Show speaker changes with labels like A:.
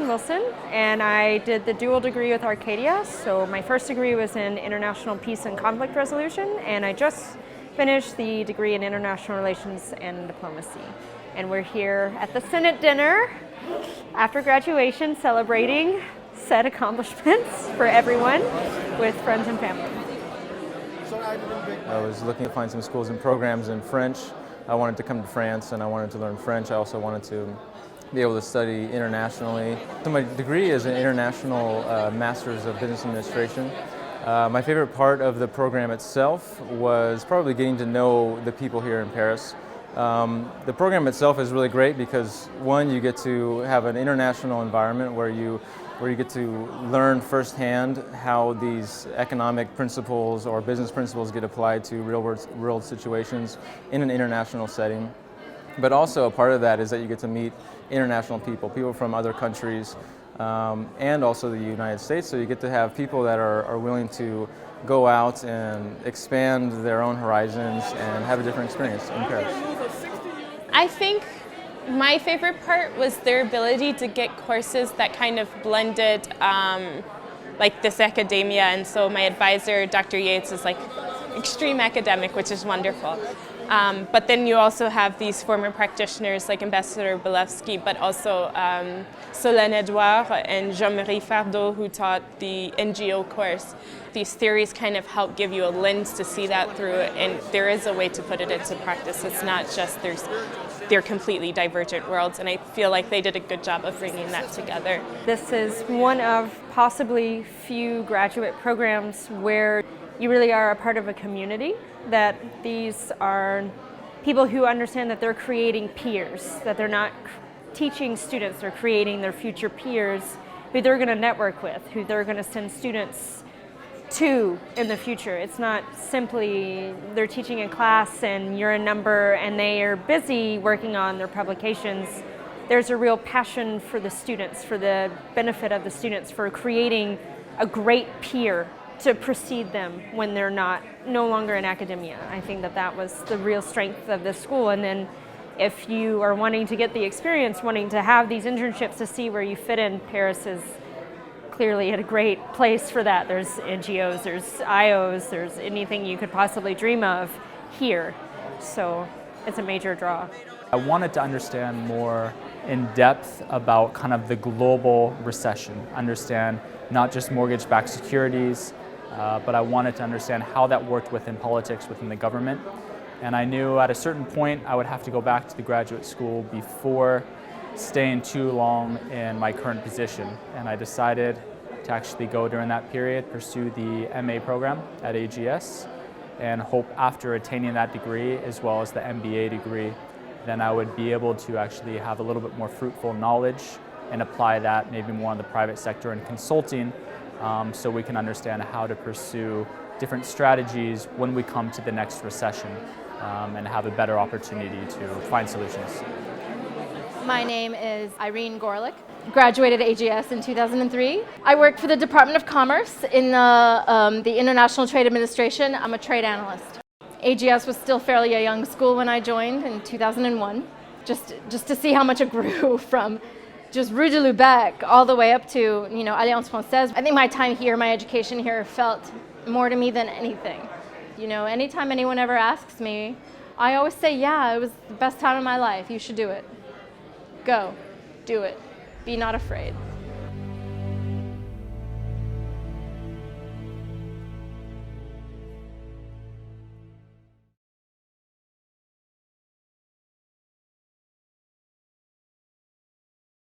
A: Carson Wilson, and I did the dual degree with Arcadia. So my first degree was in International Peace and Conflict Resolution, and I just finished the degree in International Relations and Diplomacy. And we're here at the Senate dinner after graduation, celebrating said accomplishments for everyone with friends and family.
B: I was looking to find some schools and programs in French. I wanted to come to France and I wanted to learn French. I also wanted to be able to study internationally. So my degree is an international Master's of Business Administration. My favorite part of the program itself was probably getting to know the people here in Paris. The program itself is really great because, one, you get to have an international environment where you get to learn firsthand how these economic principles or business principles get applied to real-world situations in an international setting. But also a part of that is that you get to meet international people from other countries, and also the United States. So you get to have people that are willing to go out and expand their own horizons and have a different experience in Paris.
C: I think my favorite part was their ability to get courses that kind of blended like this academia, and so my advisor, Dr. Yates, is like extreme academic, which is wonderful. But then you also have these former practitioners like Ambassador Belevsky, but also Solène Edouard and Jean-Marie Fardot, who taught the NGO course. These theories kind of help give you a lens to see that through, and there is a way to put it into practice. It's not just they're completely divergent worlds, and I feel like they did a good job of bringing that together.
A: This is one of possibly few graduate programs where you really are a part of a community, that these are people who understand that they're creating peers, that they're not teaching students, they're creating their future peers who they're going to network with, who they're going to send students to in the future. It's not simply they're teaching a class and you're a number and they are busy working on their publications. There's a real passion for the students, for the benefit of the students, for creating a great peer to precede them when they're no longer in academia. I think that was the real strength of this school. And then if you are wanting to get the experience, wanting to have these internships to see where you fit in, Paris is clearly a great place for that. There's NGOs, there's IOs, there's anything you could possibly dream of here. So it's a major draw.
D: I wanted to understand more in depth about kind of the global recession, understand not just mortgage-backed securities, but I wanted to understand how that worked within politics, within the government. And I knew at a certain point I would have to go back to the graduate school before staying too long in my current position. And I decided to actually go during that period, pursue the MA program at AGS, and hope after attaining that degree, as well as the MBA degree, then I would be able to actually have a little bit more fruitful knowledge and apply that maybe more in the private sector and consulting, so we can understand how to pursue different strategies when we come to the next recession, and have a better opportunity to find solutions.
E: My name is Irene Gorlick. Graduated AGS in 2003. I work for the Department of Commerce in the International Trade Administration. I'm a trade analyst. AGS was still fairly a young school when I joined in 2001, just to see how much it grew from just Rue de Lubec all the way up to, Alliance Française. I think my time here, my education here felt more to me than anything. Anytime anyone ever asks me, I always say, yeah, it was the best time of my life. You should do it. Go, do it. Be not afraid.